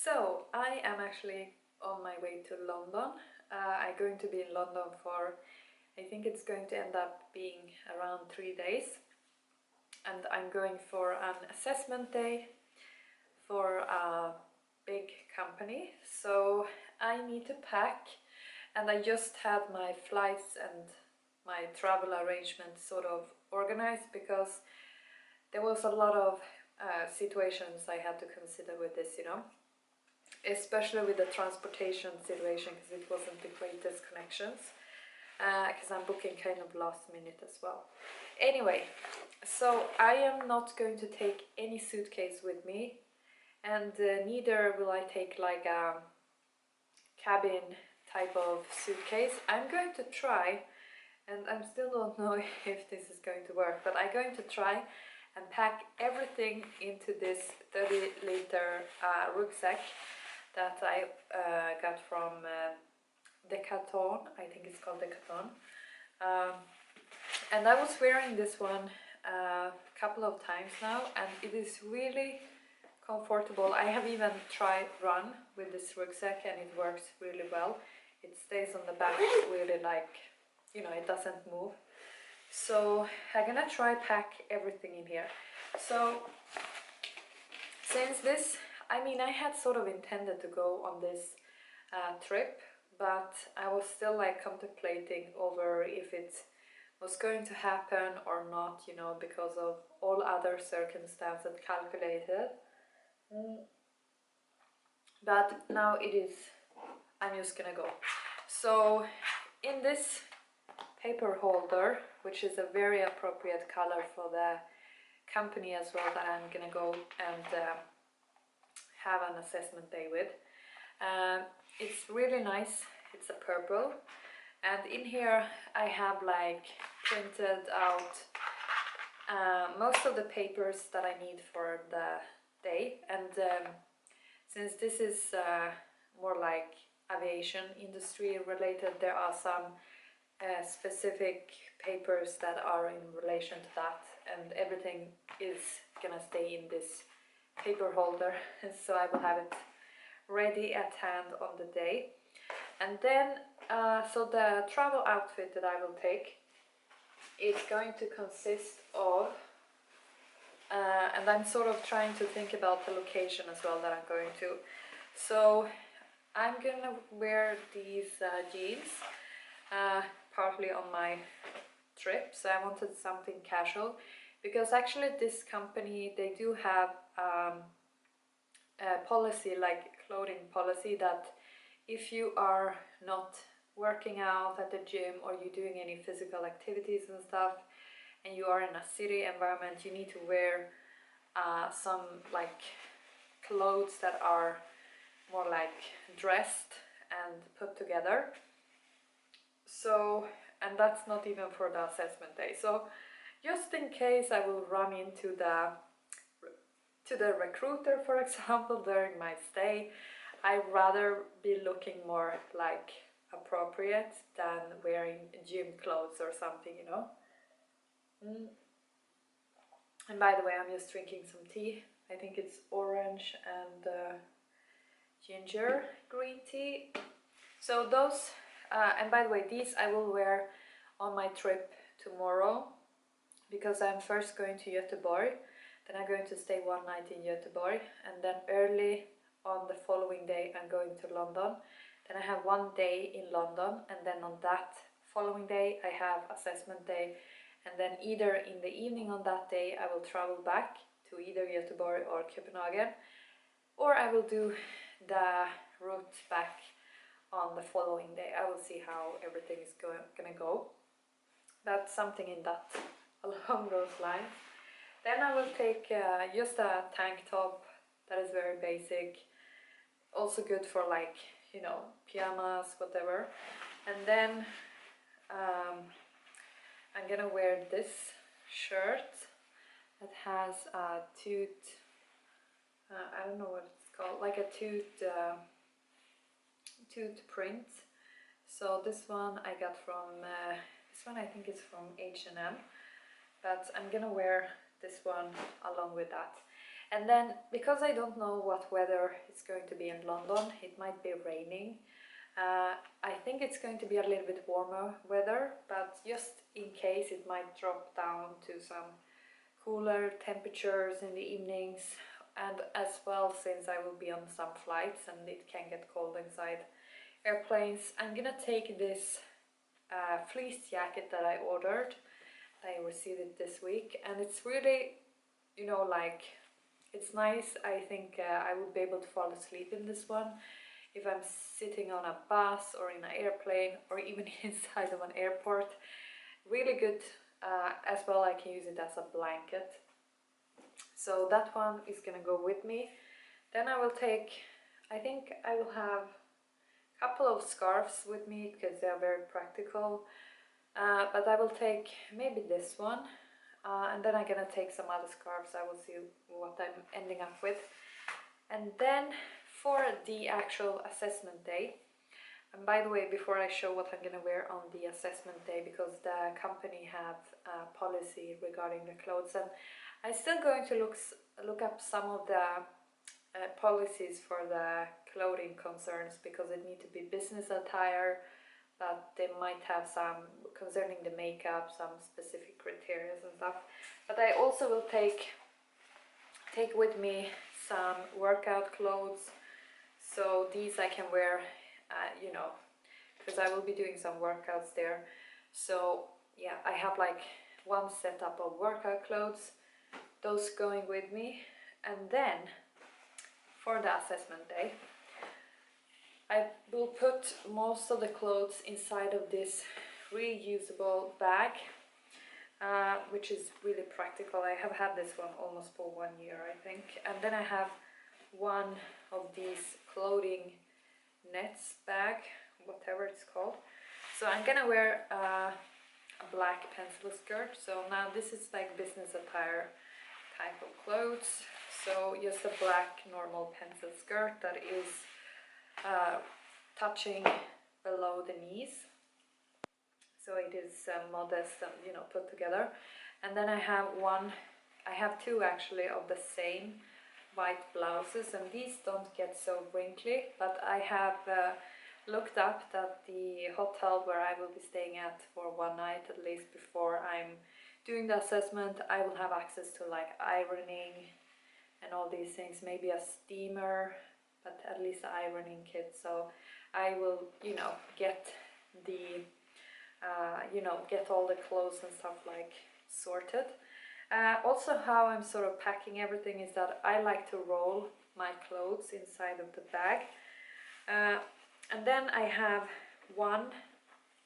So I am actually on my way to London. I'm going to be in London for, I think it's going to end up being around 3 days. And I'm going for an assessment day for a big company. So I need to pack, and I just had my flights and my travel arrangements sort of organized because there was a lot of situations I had to consider with this, you know, especially with the transportation situation, because it wasn't the greatest connections, because I'm booking kind of last minute as well. Anyway, so I am not going to take any suitcase with me, and neither will I take like a cabin type of suitcase. I'm going to try, and I still don't know if this is going to work, but I'm going to try and pack everything into this 30-liter rucksack that I got from Decathlon. I think it's called Decathlon. And I was wearing this one a couple of times now, and it is really comfortable. I have even tried run with this rucksack and it works really well. It stays on the back really, like, you know, it doesn't move. So I'm gonna try pack everything in here. So since this, I mean, I had sort of intended to go on this trip, but I was still like contemplating over if it was going to happen or not, you know, because of all other circumstances calculated. But now it is, I'm just gonna go. So in this paper holder, which is a very appropriate color for the company as well that I'm gonna go and have an assessment day with. It's really nice, it's a purple, and in here I have like printed out most of the papers that I need for the day, and since this is more like aviation industry related, there are some specific papers that are in relation to that, and everything is gonna stay in this paper holder, so I will have it ready at hand on the day. And then so the travel outfit that I will take is going to consist of and I'm sort of trying to think about the location as well that I'm going to. So I'm gonna wear these jeans partly on my trip, so I wanted something casual, because actually this company, they do have a policy, like clothing policy, that if you are not working out at the gym or you're doing any physical activities and stuff, and you are in a city environment, you need to wear some like clothes that are more like dressed and put together. So, and that's not even for the assessment day. So just in case I will run into the recruiter, for example, during my stay, I'd rather be looking more like appropriate than wearing gym clothes or something, you know. And by the way, I'm just drinking some tea. I think it's orange and ginger green tea. So those, and by the way, these I will wear on my trip tomorrow, because I'm first going to Göteborg, then I'm going to stay one night in Göteborg, and then early on the following day I'm going to London. Then I have one day in London, and then on that following day I have assessment day, and then either in the evening on that day I will travel back to either Göteborg or Copenhagen, or I will do the route back on the following day. I will see how everything is gonna go. That's something in that, along those lines. Then I will take just a tank top that is very basic, also good for, like, you know, pyjamas, whatever. And then I'm gonna wear this shirt that has a toot, I don't know what it's called, like a toot print. So this one I got from, this one I think is from H&M, but I'm gonna wear this one along with that. And then, because I don't know what weather it's going to be in London, it might be raining. I think it's going to be a little bit warmer weather, but just in case it might drop down to some cooler temperatures in the evenings. And as well, since I will be on some flights and it can get cold inside airplanes, I'm gonna take this fleece jacket that I ordered. I received it this week, and it's really, you know, like, it's nice. I think I would be able to fall asleep in this one if I'm sitting on a bus or in an airplane or even inside of an airport. Really good. As well, I can use it as a blanket. So that one is gonna go with me. Then I will take, I think I will have a couple of scarves with me because they are very practical. But I will take maybe this one, and then I'm gonna take some other scarves. I will see what I'm ending up with. And then for the actual assessment day, and by the way, before I show what I'm gonna wear on the assessment day, because the company have a policy regarding the clothes, and I'm still going to look up some of the policies for the clothing concerns, because it need to be business attire, but they might have some concerning the makeup, some specific criteria and stuff. But I also will take with me some workout clothes, so these I can wear, you know, because I will be doing some workouts there. So yeah, I have like one setup of workout clothes, those going with me. And then for the assessment day, I will put most of the clothes inside of this reusable bag, which is really practical. I have had this one almost for 1 year, I think. And then I have one of these clothing nets bag, whatever it's called. So I'm gonna wear a black pencil skirt. So now this is like business attire type of clothes. So just a black normal pencil skirt that is touching below the knees, so it is modest and, you know, put together. And then I have two actually of the same white blouses, and these don't get so wrinkly, but I have looked up that the hotel where I will be staying at for one night at least before I'm doing the assessment, I will have access to like ironing and all these things, maybe a steamer, but at least an ironing kit. So I will, you know, get the, you know, get all the clothes and stuff like sorted. Also, how I'm sort of packing everything is that I like to roll my clothes inside of the bag. And then I have one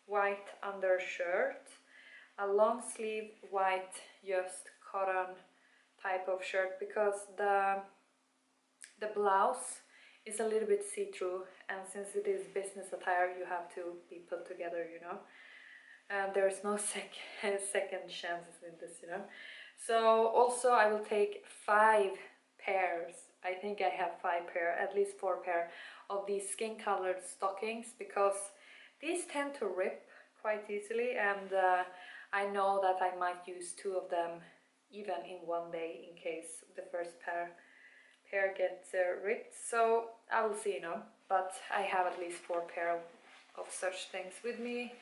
white undershirt, a long sleeve white just cotton type of shirt, because the blouse is a little bit see-through, and since it is business attire, you have to be put together, you know. And there's no second chances in this, you know. So also I will take 5 pairs. I think I have 5 pair, at least 4 pair of these skin-colored stockings, because these tend to rip quite easily, and I know that I might use 2 of them even in one day in case the first pair gets ripped. So I will see, you know, but I have at least 4 pair of such things with me,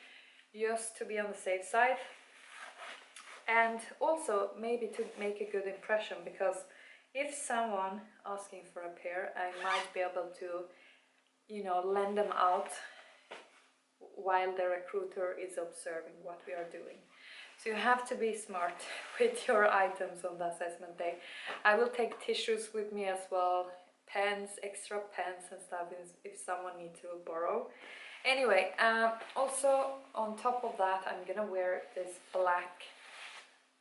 just to be on the safe side, and also maybe to make a good impression, because if someone asking for a pair, I might be able to, you know, lend them out while the recruiter is observing what we are doing. So you have to be smart with your items on the assessment day. I will take tissues with me as well, pens, extra pens and stuff if someone needs to borrow. Anyway, also on top of that, I'm gonna wear this black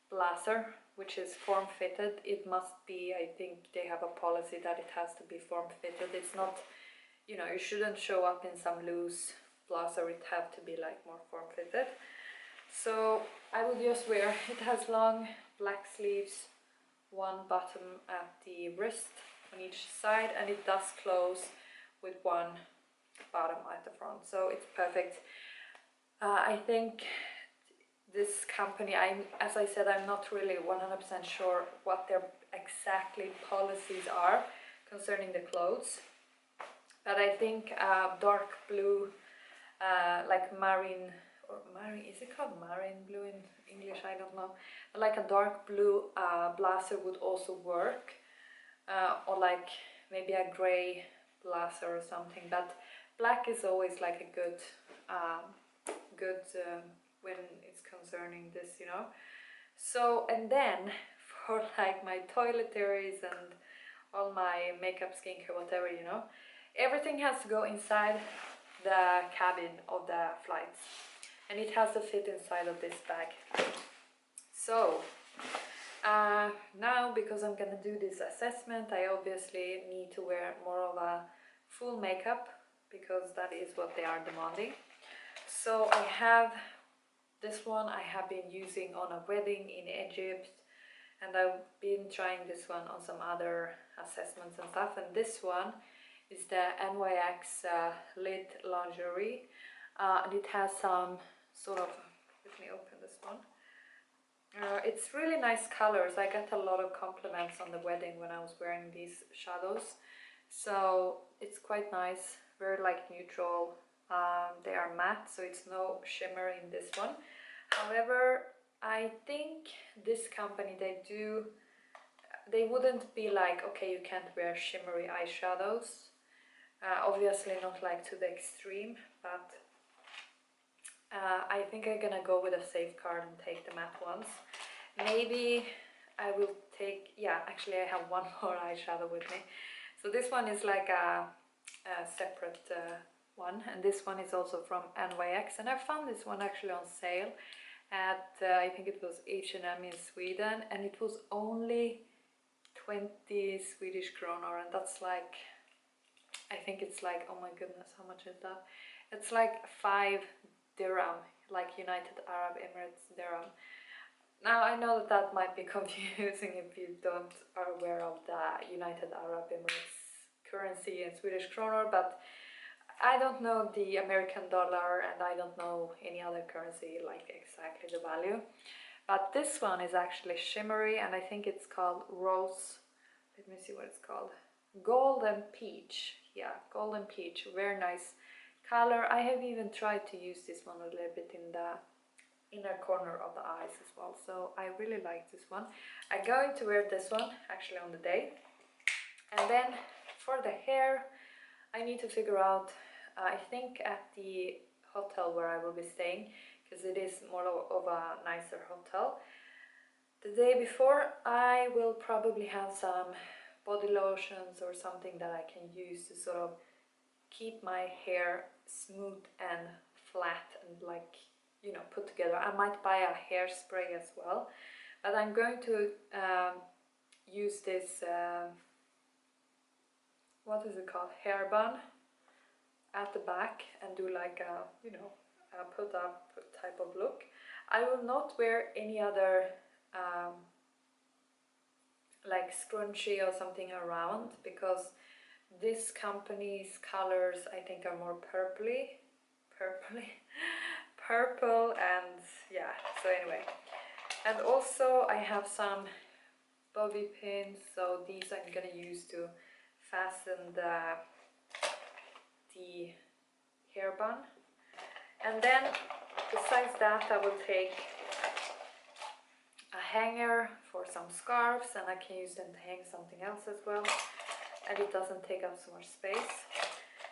blazer, which is form-fitted. It must be, I think they have a policy that it has to be form-fitted. It's not, you know, you shouldn't show up in some loose blazer. It have to be like more form-fitted. So I will just wear, it has long black sleeves, one button at the wrist on each side, and it does close with one bottom at the front, so it's perfect. I think this company, as I said, I'm not really 100% sure what their exactly policies are concerning the clothes, but I think dark blue, like marine, or marine, is it called marine blue in English? I don't know. But like a dark blue blazer would also work, or like maybe a grey blazer or something. But black is always like a good, when it's concerning this, you know. So, and then for like my toiletries and all my makeup, skincare, whatever, you know, everything has to go inside the cabin of the flights, and it has to fit inside of this bag. So now, because I'm gonna do this assessment, I obviously need to wear more of a full makeup, because that is what they are demanding. So I have this one I have been using on a wedding in Egypt, and I've been trying this one on some other assessments and stuff, and this one is the NYX Lit Lingerie, and it has some sort of, let me open this one. It's really nice colors. I got a lot of compliments on the wedding when I was wearing these shadows, so it's quite nice, very like neutral. They are matte, so it's no shimmer in this one. However, I think this company, they wouldn't be like, okay, you can't wear shimmery eyeshadows. Obviously not like to the extreme, but I think I'm gonna go with a safeguard and take the matte ones. Maybe I will take, yeah, actually I have one more eyeshadow with me. So this one is like a separate one, and this one is also from NYX, and I found this one actually on sale at I think it was H&M in Sweden, and it was only 20 Swedish kronor, and that's like, I think it's like, oh my goodness, how much is that? It's like 5 dirham, like United Arab Emirates dirham. Now I know that that might be confusing if you are aware of the United Arab Emirates currency in Swedish kronor, but I don't know the American dollar, and I don't know any other currency, like exactly the value. But this one is actually shimmery, and I think it's called Rose, let me see what it's called, Golden Peach. Yeah, Golden Peach, very nice color. I have even tried to use this one a little bit in the inner corner of the eyes as well, so I really like this one. I'm going to wear this one actually on the day. And then for the hair, I need to figure out, I think at the hotel where I will be staying, because it is more of a nicer hotel, the day before I will probably have some body lotions or something that I can use to sort of keep my hair smooth and flat and like, you know, put together. I might buy a hairspray as well, but I'm going to use this what is it called, hair bun at the back, and do like a, you know, a put up type of look. I will not wear any other like scrunchie or something around, because this company's colors I think are more purple, and yeah, so anyway. And also I have some bobby pins, so these I'm gonna use to fasten the hair bun. And then besides that, I will take a hanger for some scarves, and I can use them to hang something else as well, and it doesn't take up so much space.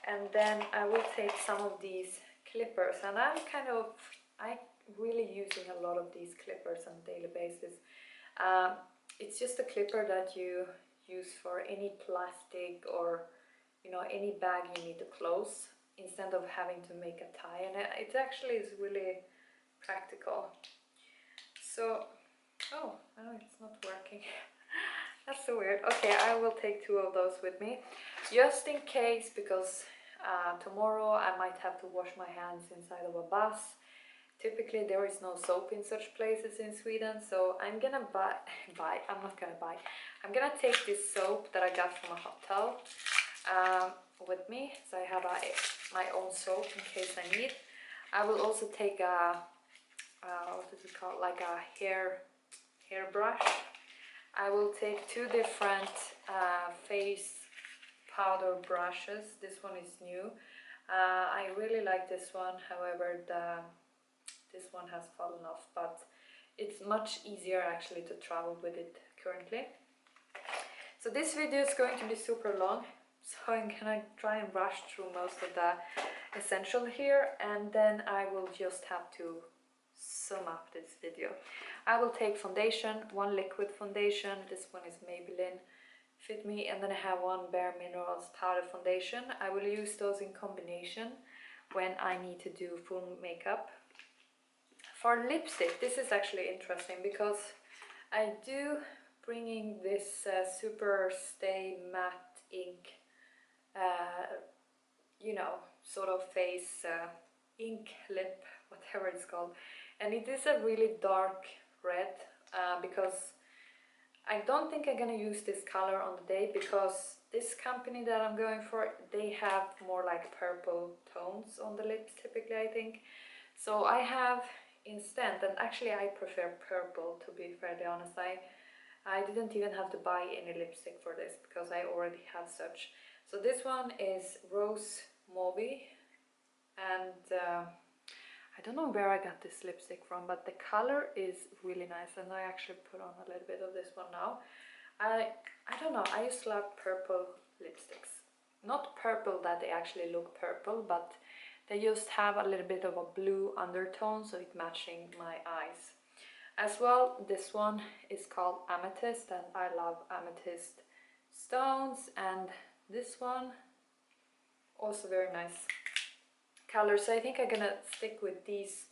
And then I will take some of these clippers, and I'm really using a lot of these clippers on a daily basis. It's just a clipper that you use for any plastic or, you know, any bag you need to close, instead of having to make a tie, and it actually is really practical. So, oh no, it's not working. That's so weird. Okay, I will take 2 of those with me, just in case, because tomorrow I might have to wash my hands inside of a bus. Typically there is no soap in such places in Sweden, so I'm gonna I'm gonna take this soap that I got from a hotel with me, so I have my own soap in case I need. I will also take a what is it called, like a hairbrush. I will take two different face powder brushes. This one is new. I really like this one, however this one has fallen off, but it's much easier actually to travel with it currently. So this video is going to be super long, so I'm gonna try and rush through most of the essential here, and then I will just have to sum up this video. I will take foundation, one liquid foundation. This one is Maybelline Fit Me, and then I have one Bare Minerals powder foundation. I will use those in combination when I need to do full makeup. For lipstick, this is actually interesting because I do bringing this Super Stay Matte Ink, you know, sort of face ink lip, whatever it's called, and it is a really dark red because I don't think I'm gonna use this color on the day, because this company that I'm going for, they have more like purple tones on the lips typically, I think. So I have instead, and actually I prefer purple, to be fairly honest. I didn't even have to buy any lipstick for this because I already have such. So this one is Rose Mauve, and I don't know where I got this lipstick from, but the color is really nice, and I actually put on a little bit of this one now. I don't know, I just love purple lipsticks. Not purple that they actually look purple, but they just have a little bit of a blue undertone, so it's matching my eyes. As well, this one is called Amethyst, and I love amethyst stones, and this one also very nice color. So I think I'm gonna stick with these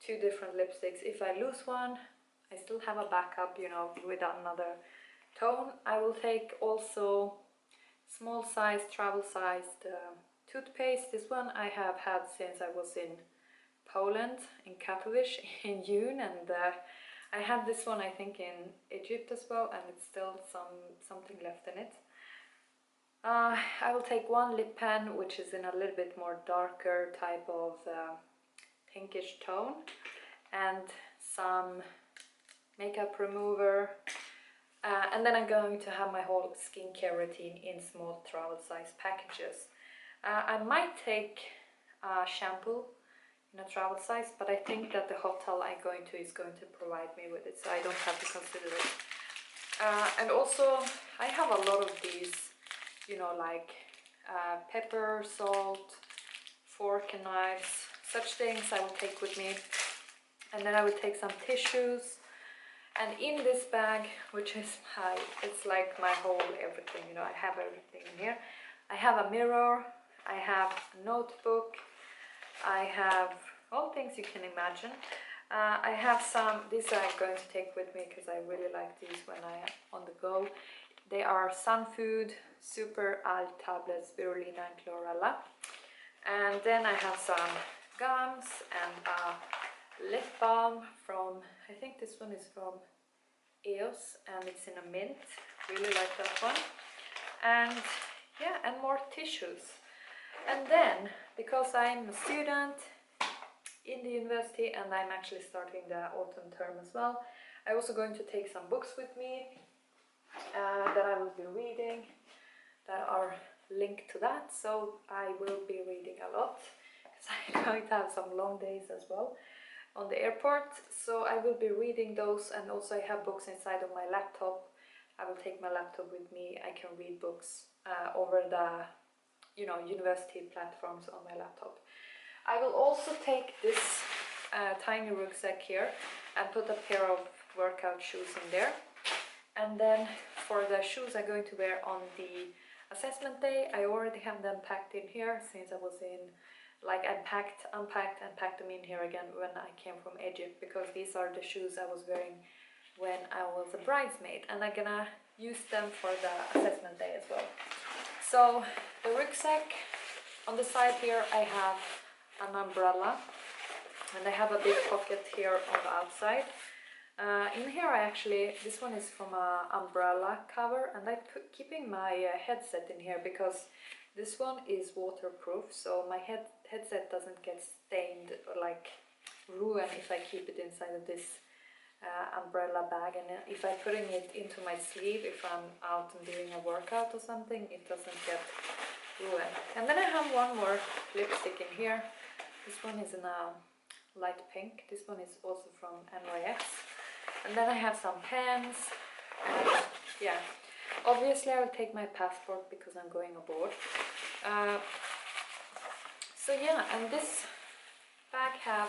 two different lipsticks. If I lose one, I still have a backup, you know, with another tone. I will take also small size, travel sized toothpaste. This one I have had since I was in Poland, in Katowice in June, and I had this one I think in Egypt as well, and it's still something left in it. I will take one lip pen, which is in a little bit more darker type of pinkish tone, and some makeup remover, and then I'm going to have my whole skincare routine in small travel size packages. I might take shampoo in a travel size, but I think that the hotel I'm going to is going to provide me with it, so I don't have to consider it. And also I have a lot of these, you know, like pepper, salt, fork and knives, such things I will take with me. And then I will take some tissues, and in this bag, which is it's like my whole everything, you know, I have everything in here. I have a mirror, I have a notebook, I have all things you can imagine. I have some, these I'm going to take with me because I really like these when I am on the go. They are Sun Food Super Alt Tablets, Spirulina and Chlorella. And then I have some gums and a lip balm from, I think this one is from EOS, and it's in a mint. Really like that one. And yeah, and more tissues. And then, because I'm a student in the university and I'm actually starting the autumn term as well, I'm also going to take some books with me that I will be reading, that are linked to that. So I will be reading a lot because I'm going to have some long days as well on the airport. So I will be reading those, and also I have books inside of my laptop. I will take my laptop with me. I can read books over the, you know, university platforms on my laptop. I will also take this tiny rucksack here and put a pair of workout shoes in there. And then for the shoes I'm going to wear on the assessment day, I already have them packed in here since I was in, like I unpacked and packed them in here again when I came from Egypt, because these are the shoes I was wearing when I was a bridesmaid, and I'm gonna use them for the assessment day as well. So the rucksack, on the side here I have an umbrella, and I have a big pocket here on the outside. In here I actually, this one is from an umbrella cover, and I'm keeping my headset in here because this one is waterproof, so my headset doesn't get stained or like ruin if I keep it inside of this umbrella bag, and if I'm putting it into my sleeve, if I'm out and doing a workout or something, it doesn't get ruined. And then I have one more lipstick in here. This one is in a light pink. This one is also from NYX. And then I have some pens. And yeah, obviously I will take my passport because I'm going abroad. So yeah, and this bag have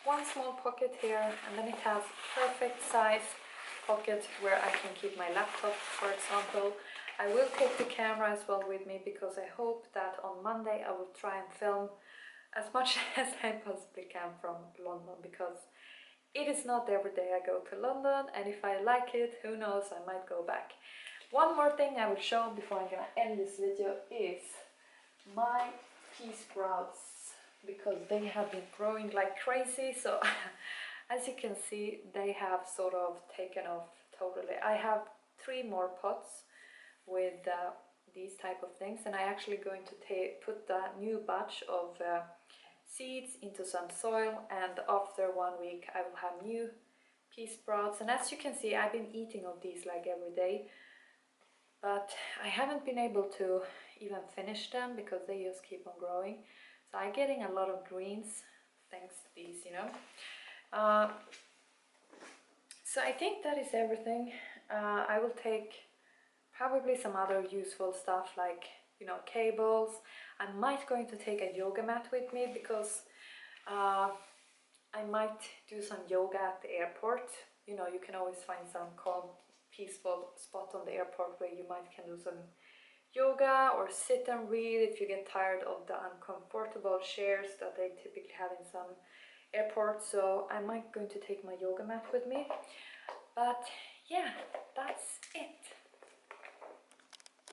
one small pocket here, and then it has perfect size pocket where I can keep my laptop, for example. I will take the camera as well with me because I hope that on Monday I will try and film as much as I possibly can from London, because it is not every day I go to London, and if I like it, who knows, I might go back. One more thing I will show before I'm gonna end this video is my pea sprouts, because they have been growing like crazy. So as you can see, they have sort of taken off totally. I have 3 more pots with these type of things, and I'm actually going to put the new batch of seeds into some soil, and after 1 week I will have new pea sprouts. And as you can see, I've been eating of these like every day, but I haven't been able to even finish them because they just keep on growing. So I'm getting a lot of greens thanks to these, you know. So I think that is everything. I will take probably some other useful stuff like, you know, cables. I might going to take a yoga mat with me because I might do some yoga at the airport. You know, you can always find some calm, peaceful spot on the airport where you might can do some yoga or sit and read if you get tired of the uncomfortable chairs that they typically have in some airports. So I might going to take my yoga mat with me. But yeah, that's it.